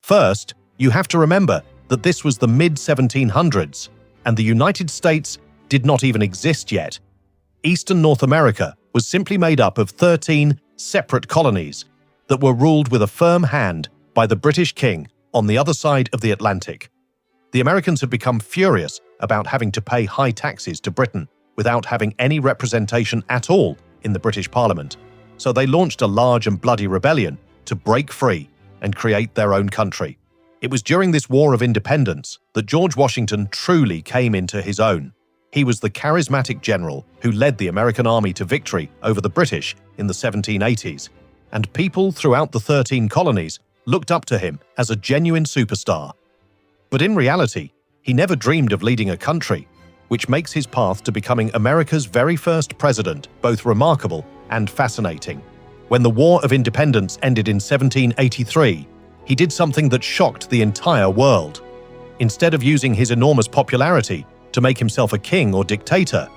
First, you have to remember that this was the mid-1700s, and the United States did not even exist yet. Eastern North America was simply made up of 13 separate colonies that were ruled with a firm hand by the British king on the other side of the Atlantic. The Americans had become furious about having to pay high taxes to Britain without having any representation at all in the British Parliament, so they launched a large and bloody rebellion to break free and create their own country. It was during this War of Independence that George Washington truly came into his own. He was the charismatic general who led the American army to victory over the British in the 1780s, and people throughout the 13 colonies looked up to him as a genuine superstar. But in reality, he never dreamed of leading a country, which makes his path to becoming America's very first president both remarkable and fascinating. When the War of Independence ended in 1783, he did something that shocked the entire world. Instead of using his enormous popularity to make himself a king or dictator,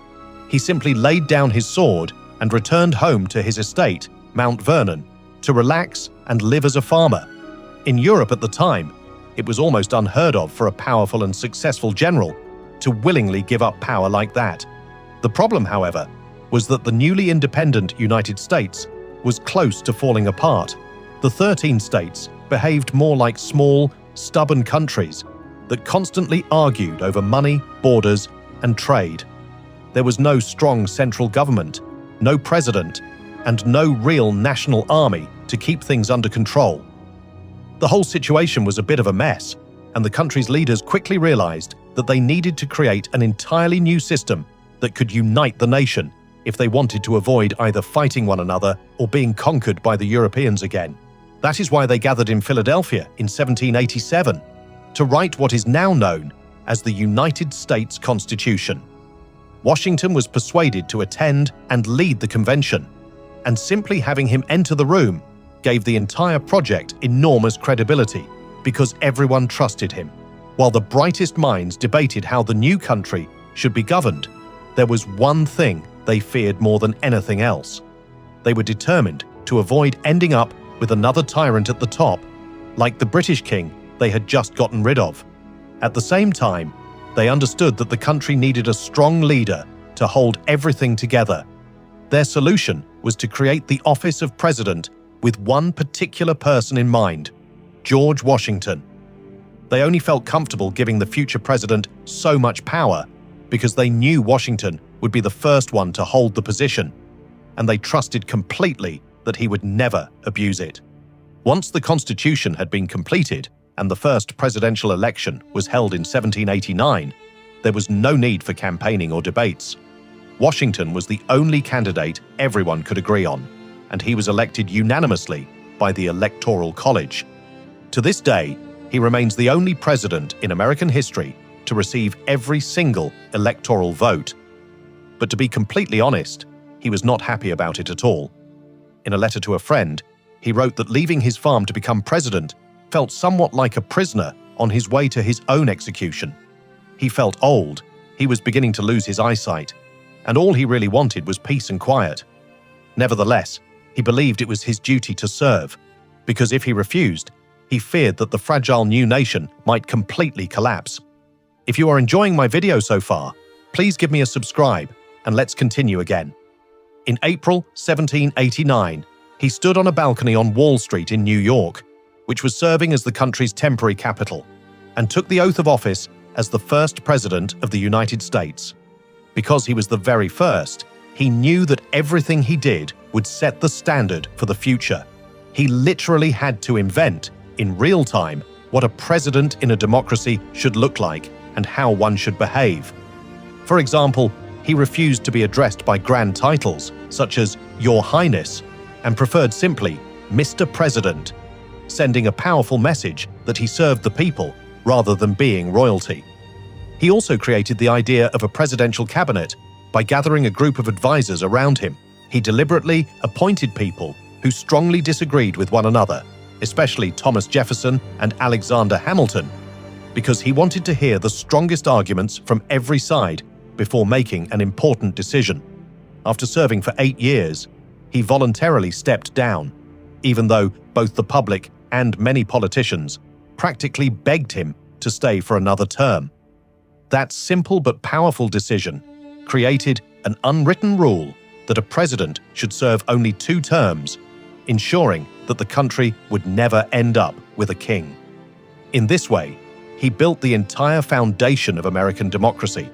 he simply laid down his sword and returned home to his estate, Mount Vernon, to relax and live as a farmer. In Europe at the time, it was almost unheard of for a powerful and successful general to willingly give up power like that. The problem, however, was that the newly independent United States was close to falling apart. The 13 states behaved more like small, stubborn countries that constantly argued over money, borders, and trade. There was no strong central government, no president, and no real national army to keep things under control. The whole situation was a bit of a mess, and the country's leaders quickly realized that they needed to create an entirely new system that could unite the nation if they wanted to avoid either fighting one another or being conquered by the Europeans again. That is why they gathered in Philadelphia in 1787 to write what is now known as the United States Constitution. Washington was persuaded to attend and lead the convention, and simply having him enter the room gave the entire project enormous credibility because everyone trusted him. While the brightest minds debated how the new country should be governed, there was one thing they feared more than anything else. They were determined to avoid ending up with another tyrant at the top, like the British king they had just gotten rid of. At the same time, they understood that the country needed a strong leader to hold everything together. Their solution was to create the office of president with one particular person in mind: George Washington. They only felt comfortable giving the future president so much power because they knew Washington would be the first one to hold the position, and they trusted completely that he would never abuse it. Once the Constitution had been completed and the first presidential election was held in 1789, there was no need for campaigning or debates. Washington was the only candidate everyone could agree on, and he was elected unanimously by the Electoral College. To this day, he remains the only president in American history to receive every single electoral vote. But to be completely honest, he was not happy about it at all. In a letter to a friend, he wrote that leaving his farm to become president felt somewhat like a prisoner on his way to his own execution. He felt old, he was beginning to lose his eyesight, and all he really wanted was peace and quiet. Nevertheless, he believed it was his duty to serve, because if he refused, he feared that the fragile new nation might completely collapse. If you are enjoying my video so far, please give me a subscribe, and let's continue again. In April 1789, he stood on a balcony on Wall Street in New York, which was serving as the country's temporary capital, and took the oath of office as the first president of the United States. Because he was the very first, he knew that everything he did would set the standard for the future. He literally had to invent, in real time, what a president in a democracy should look like and how one should behave. For example, he refused to be addressed by grand titles, such as Your Highness, and preferred simply Mr. President, sending a powerful message that he served the people rather than being royalty. He also created the idea of a presidential cabinet by gathering a group of advisors around him. He deliberately appointed people who strongly disagreed with one another, especially Thomas Jefferson and Alexander Hamilton, because he wanted to hear the strongest arguments from every side before making an important decision. After serving for 8 years, he voluntarily stepped down, even though both the public and many politicians practically begged him to stay for another term. That simple but powerful decision created an unwritten rule that a president should serve only 2 terms, ensuring that the country would never end up with a king. In this way, he built the entire foundation of American democracy,